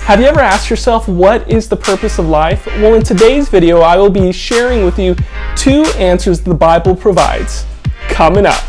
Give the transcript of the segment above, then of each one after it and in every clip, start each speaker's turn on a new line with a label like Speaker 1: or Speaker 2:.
Speaker 1: Have you ever asked yourself, what is the purpose of life? Well, in today's video, I will be sharing with you 2 answers the Bible provides. Coming up.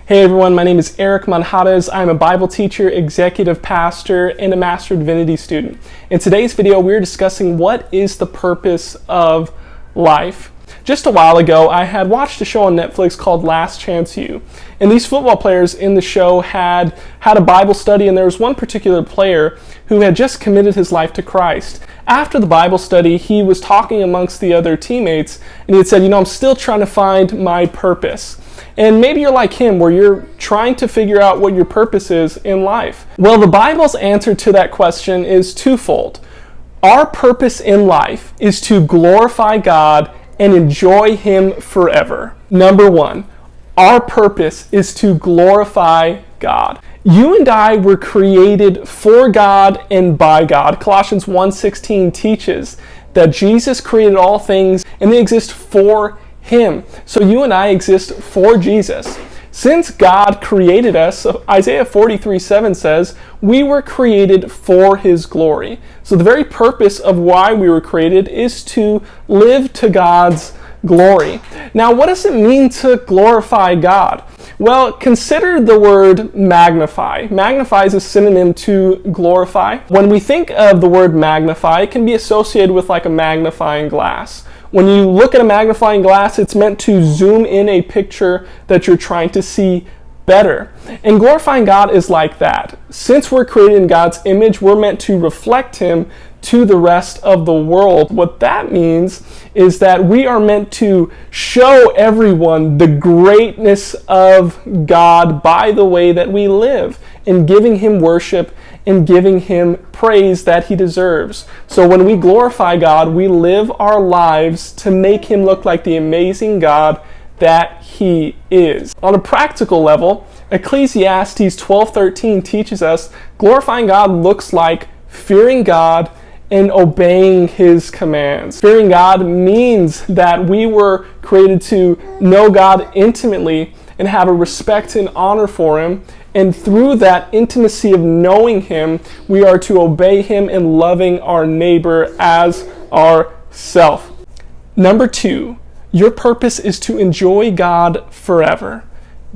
Speaker 1: Hey everyone, my name is Eric Manjarrez. I'm a Bible teacher, executive pastor, and a Master of Divinity student. In today's video, we're discussing what is the purpose of life. Just a while ago, I had watched a show on Netflix called Last Chance U. And these football players in the show had a Bible study, and there was one particular player who had just committed his life to Christ. After the Bible study, he was talking amongst the other teammates, and he had said, I'm still trying to find my purpose. And maybe you're like him, where you're trying to figure out what your purpose is in life. Well, the Bible's answer to that question is twofold. Our purpose in life is to glorify God and enjoy Him forever. Number 1, our purpose is to glorify God. You and I were created for God and by God. Colossians 1:16 teaches that Jesus created all things and they exist for Him. So you and I exist for Jesus. Since God created us, Isaiah 43:7 says, we were created for His glory. So the very purpose of why we were created is to live to God's glory. Now, what does it mean to glorify God? Well, consider the word magnify. Magnify is a synonym to glorify. When we think of the word magnify, it can be associated with like a magnifying glass. When you look at a magnifying glass, it's meant to zoom in a picture that you're trying to see better. And glorifying God is like that. Since we're created in God's image, we're meant to reflect Him to the rest of the world. What that means is that we are meant to show everyone the greatness of God by the way that we live, in giving Him worship and giving Him praise that He deserves. So when we glorify God, we live our lives to make Him look like the amazing God that He is. On a practical level, Ecclesiastes 12:13 teaches us glorifying God looks like fearing God and obeying His commands. Fearing God means that we were created to know God intimately and have a respect and honor for Him. And through that intimacy of knowing Him, we are to obey Him in loving our neighbor as ourself. Number 2, your purpose is to enjoy God forever.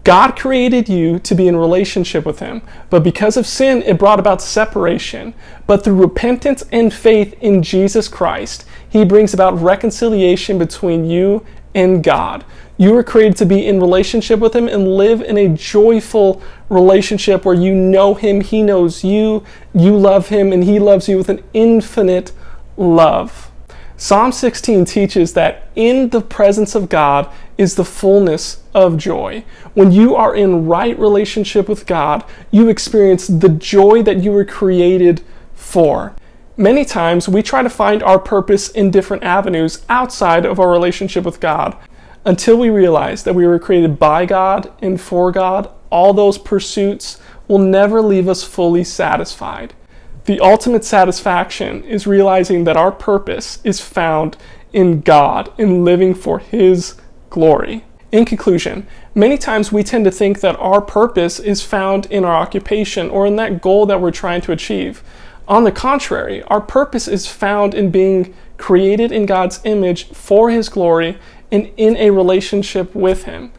Speaker 1: God created you to be in relationship with Him, but because of sin, it brought about separation. But through repentance and faith in Jesus Christ, He brings about reconciliation between you and God. You were created to be in relationship with Him and live in a joyful relationship where you know Him, He knows you, you love Him, and He loves you with an infinite love. Psalm 16 teaches that in the presence of God is the fullness of joy. When you are in right relationship with God, you experience the joy that you were created for. Many times we try to find our purpose in different avenues outside of our relationship with God. Until we realize that we were created by God and for God, all those pursuits will never leave us fully satisfied. The ultimate satisfaction is realizing that our purpose is found in God, in living for His glory. In conclusion, many times we tend to think that our purpose is found in our occupation or in that goal that we're trying to achieve. On the contrary, our purpose is found in being created in God's image for His glory and in a relationship with Him.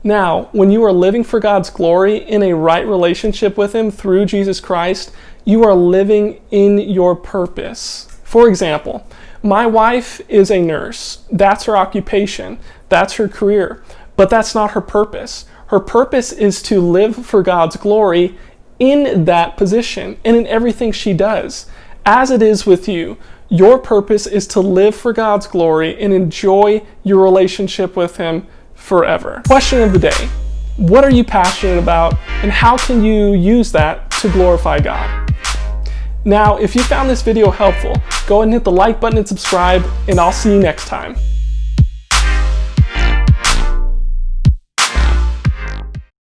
Speaker 1: Now, when you are living for God's glory in a right relationship with Him through Jesus Christ, you are living in your purpose. For example, my wife is a nurse. That's her occupation. That's her career. But that's not her purpose. Her purpose is to live for God's glory in that position and in everything she does. As it is with you, your purpose is to live for God's glory and enjoy your relationship with Him forever. Question of the day. What are you passionate about, and how can you use that to glorify God? Now, if you found this video helpful, go ahead and hit the like button and subscribe, and I'll see you next time.